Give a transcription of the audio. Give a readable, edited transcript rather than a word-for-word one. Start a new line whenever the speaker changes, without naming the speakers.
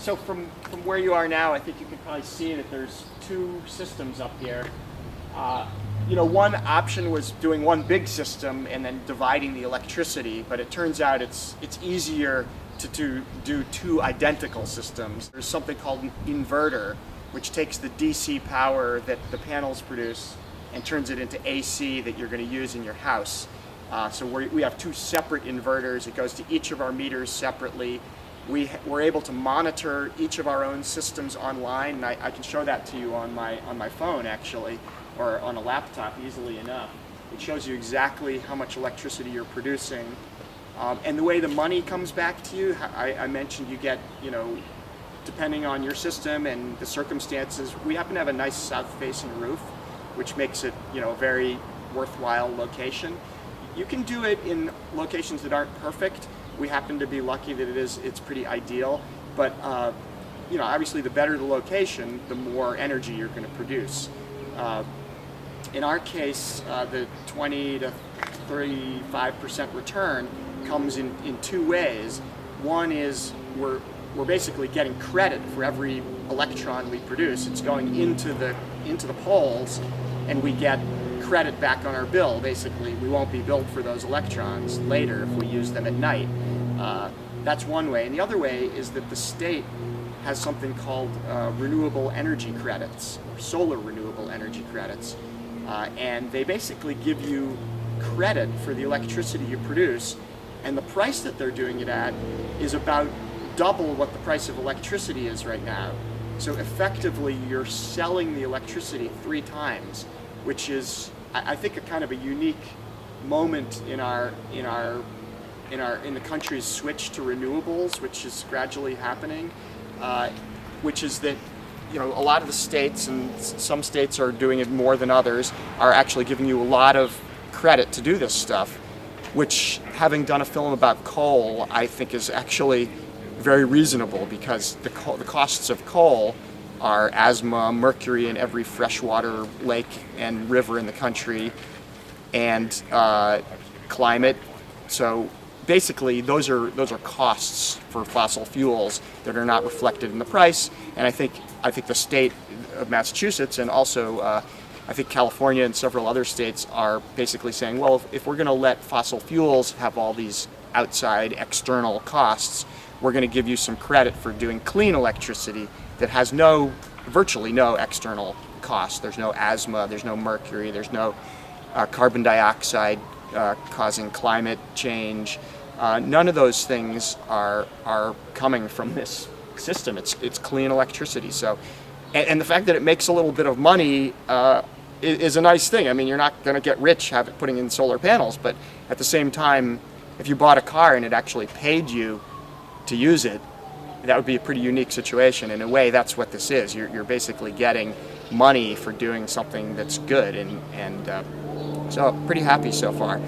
So from where you are now, I think you can probably see that there's two systems up here. One option was doing one big system and then dividing the electricity, but it turns out it's easier to do two identical systems. There's something called an inverter, which takes the DC power that the panels produce and turns it into AC that you're going to use in your house. So we have two separate inverters. It goes to each of our meters separately. We're able to monitor each of our own systems online, and I can show that to you on my phone actually, or on a laptop easily enough. It shows you exactly how much electricity you're producing. And the way the money comes back to you, I mentioned you get, depending on your system and the circumstances, we happen to have a nice south-facing roof, which makes it, a very worthwhile location. You can do it in locations that aren't perfect. We happen to be lucky that it's pretty ideal, but obviously the better the location, the more energy you're going to produce. In our case, the 20 to 35% return comes in two ways. One is we're basically getting credit for every electron we produce. It's going into the poles, and we get credit back on our bill. Basically, we won't be billed for those electrons later if we use them at night. That's one way. And the other way is that the state has something called renewable energy credits, or solar renewable energy credits. And they basically give you credit for the electricity you produce, and the price that they're doing it at is about double what the price of electricity is right now. So effectively, you're selling the electricity 3 times, which is, I think, a kind of a unique moment in the country's switch to renewables, which is gradually happening. Which is that, a lot of the states, and some states are doing it more than others, are actually giving you a lot of credit to do this stuff, which, having done a film about coal, I think is actually very reasonable, because the costs of coal are asthma, mercury in every freshwater lake and river in the country, and climate. So basically, those are costs for fossil fuels that are not reflected in the price. And I think the state of Massachusetts, and also I think California and several other states, are basically saying, well, if we're going to let fossil fuels have all these outside external costs, we're going to give you some credit for doing clean electricity that has virtually no external cost. There's no asthma, there's no mercury, there's no carbon dioxide causing climate change. None of those things are coming from this system. It's clean electricity. So, and the fact that it makes a little bit of money is a nice thing. I mean, you're not going to get rich putting in solar panels, but at the same time, if you bought a car and it actually paid you to use it, that would be a pretty unique situation. In a way, that's what this is. You're basically getting money for doing something that's good, and so pretty happy so far.